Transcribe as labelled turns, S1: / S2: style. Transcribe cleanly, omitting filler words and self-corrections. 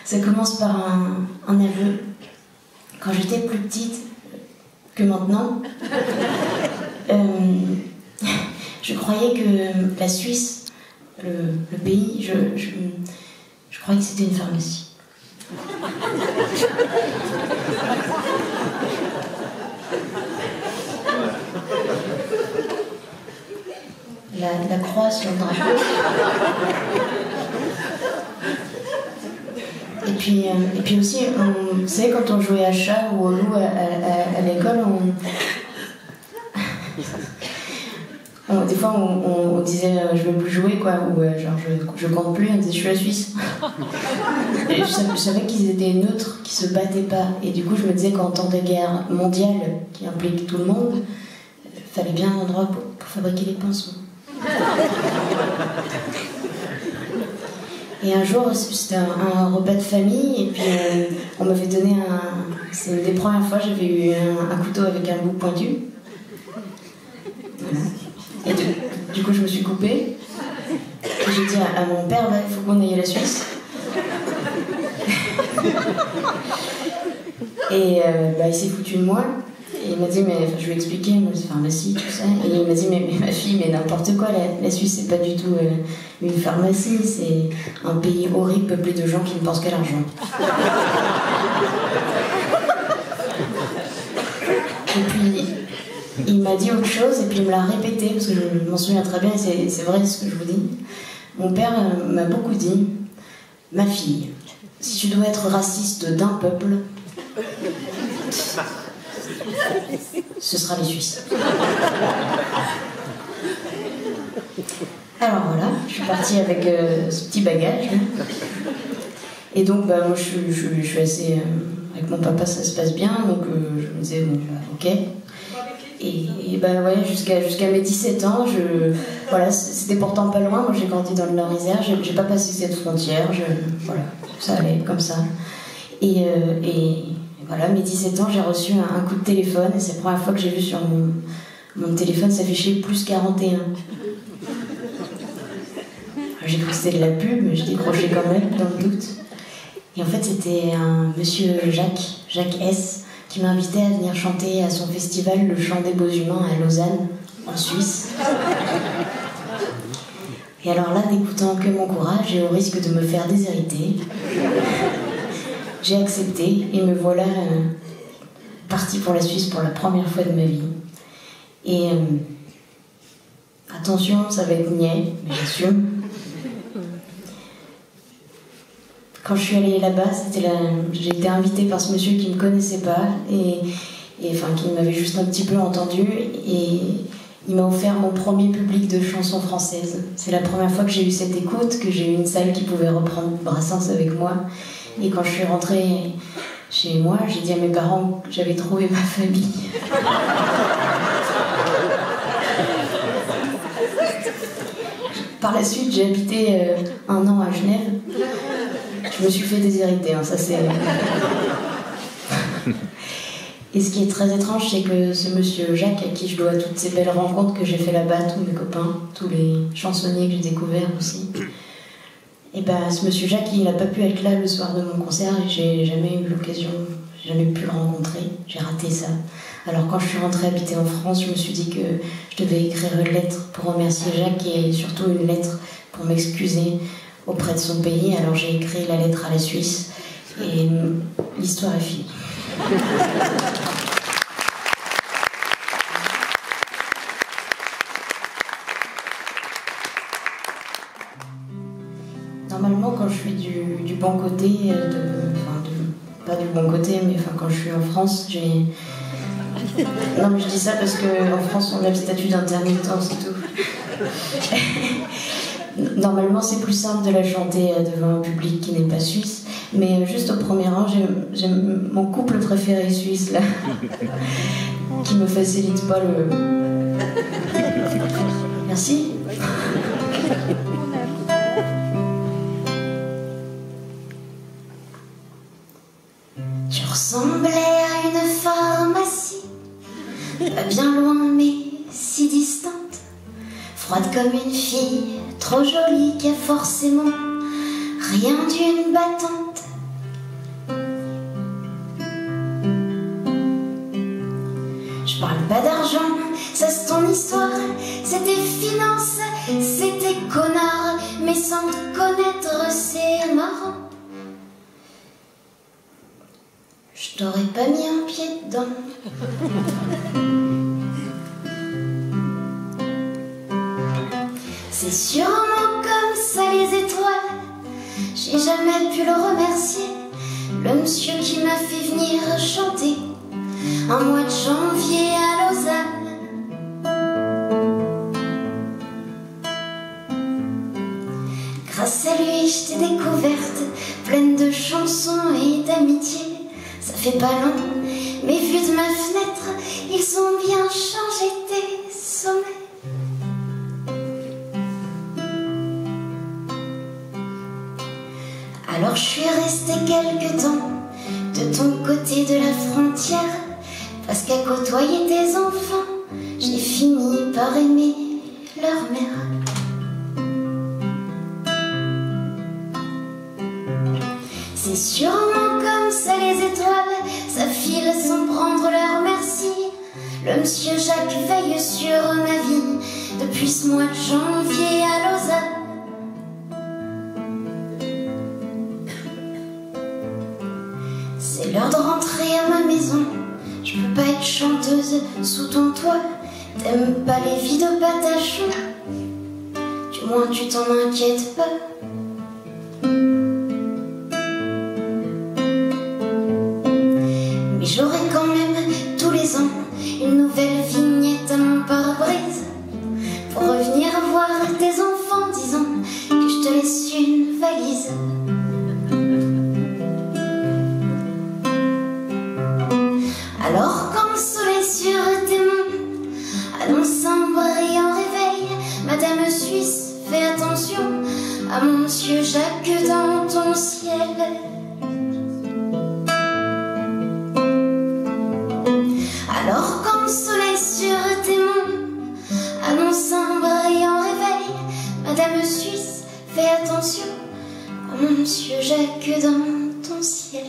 S1: Ça commence par un aveu. Quand j'étais plus petite que maintenant, je croyais que la Suisse, le pays, je croyais que c'était une pharmacie. La croix sur le drapeau. Et puis aussi, vous savez, quand on jouait à chat ou au loup à l'école, des fois on disait je veux plus jouer, quoi, ou genre je compte plus, on disait je suis la Suisse. Et je savais qu'ils étaient neutres, qu'ils se battaient pas. Et du coup, je me disais qu'en temps de guerre mondiale qui implique tout le monde, il fallait bien un endroit pour fabriquer les pansements. Et un jour, c'était un repas de famille, et puis on m'avait donné c'est une des premières fois que j'avais eu un couteau avec un bout pointu. Voilà. Et du coup, je me suis coupée. Et j'ai dit à mon père, il faut qu'on aille à la Suisse. Et il s'est foutu de moi. Et il m'a dit, je lui ai expliqué, moi c'est pharmacie, tout ça. Et il m'a dit, mais ma fille, mais n'importe quoi, la Suisse c'est pas du tout une pharmacie, c'est un pays horrible peuplé de gens qui ne pensent qu'à l'argent. Et puis, il m'a dit autre chose, et puis il me l'a répété, parce que je m'en souviens très bien, et c'est vrai ce que je vous dis. Mon père m'a beaucoup dit, ma fille, si tu dois être raciste d'un peuple, ce sera les Suisses. Alors voilà, je suis partie avec ce petit bagage. Et donc, moi, je suis assez... avec mon papa, ça se passe bien, donc je me disais, bon, ok. Et ouais, jusqu'à mes 17 ans, voilà, c'était pourtant pas loin. Moi, j'ai grandi dans le Nord-Isère, j'ai pas passé cette frontière, voilà, ça allait comme ça. Et voilà, mes 17 ans, j'ai reçu un coup de téléphone, et c'est la première fois que j'ai vu sur mon téléphone s'afficher plus 41. J'ai cru que c'était de la pub, mais je décrochais quand même, dans le doute. Et en fait, c'était un monsieur Jacques S, qui m'a invité à venir chanter à son festival Le Chant des Beaux Humains à Lausanne, en Suisse. Et alors là, n'écoutant que mon courage et au risque de me faire déshériter, j'ai accepté et me voilà partie pour la Suisse pour la première fois de ma vie. Et attention, ça va être niais, mais j'assume. Quand je suis allée là-bas, j'ai été invitée par ce monsieur qui ne me connaissait pas et qui m'avait juste un petit peu entendu, et il m'a offert mon premier public de chansons françaises. C'est la première fois que j'ai eu cette écoute, que j'ai eu une salle qui pouvait reprendre Brassens avec moi. Et quand je suis rentrée chez moi, j'ai dit à mes parents que j'avais trouvé ma famille. Par la suite, j'ai habité un an à Genève. Je me suis fait déshériter, ça c'est... Et ce qui est très étrange, c'est que ce monsieur Jacques, à qui je dois toutes ces belles rencontres que j'ai fait là-bas, tous mes copains, tous les chansonniers que j'ai découverts aussi, et ce monsieur Jacques, il n'a pas pu être là le soir de mon concert, et j'ai jamais eu l'occasion, j'ai jamais pu le rencontrer, j'ai raté ça. Alors quand je suis rentrée habiter en France, je me suis dit que je devais écrire une lettre pour remercier Jacques, et surtout une lettre pour m'excuser auprès de son pays. Alors j'ai écrit la lettre à la Suisse, et l'histoire est finie. Normalement, quand je suis du bon côté, pas du bon côté, mais quand je suis en France, j'ai... Non, mais je dis ça parce qu'en France, on a le statut d'intermittent, c'est tout. Normalement, c'est plus simple de la chanter devant un public qui n'est pas suisse, mais juste au premier rang, j'ai mon couple préféré suisse, là, qui me facilite pas le... Merci. Tu ressemblais à une pharmacie, pas bien loin mais si distante, froide comme une fille, trop jolie qui a forcément rien d'une battante, sans te connaître, c'est marrant. Je t'aurais pas mis un pied dedans. C'est sûrement comme ça les étoiles. J'ai jamais pu le remercier, le monsieur qui m'a fait venir chanter un mois de janvier à Lausanne. Grâce à lui, je t'ai découverte, pleine de chansons et d'amitié. Ça fait pas long, mais vu de ma fenêtre, ils ont bien changé tes sommets. Alors je suis restée quelque temps de ton côté de la frontière, parce qu'à côtoyer tes enfants, j'ai fini par aimer leur mère. C'est sûrement comme ça les étoiles, ça file sans prendre leur merci. Le monsieur Jacques veille sur ma vie depuis ce mois de janvier à Lausanne. C'est l'heure de rentrer à ma maison. Je peux pas être chanteuse sous ton toit. T'aimes pas les vies de patachon, du moins tu t'en inquiètes pas. Mais j'aurai quand même tous les ans une nouvelle vignette à mon pare-brise pour revenir voir tes enfants, disant que je te laisse une valise. Alors quand le soleil sur tes monts annonce un brillant réveil, Madame Suisse, fais attention à mon monsieur Jacques dans ton ciel. Alors quand le soleil sur tes monts annonce un brillant réveil, Madame Suisse, fais attention à mon monsieur Jacques dans ton ciel.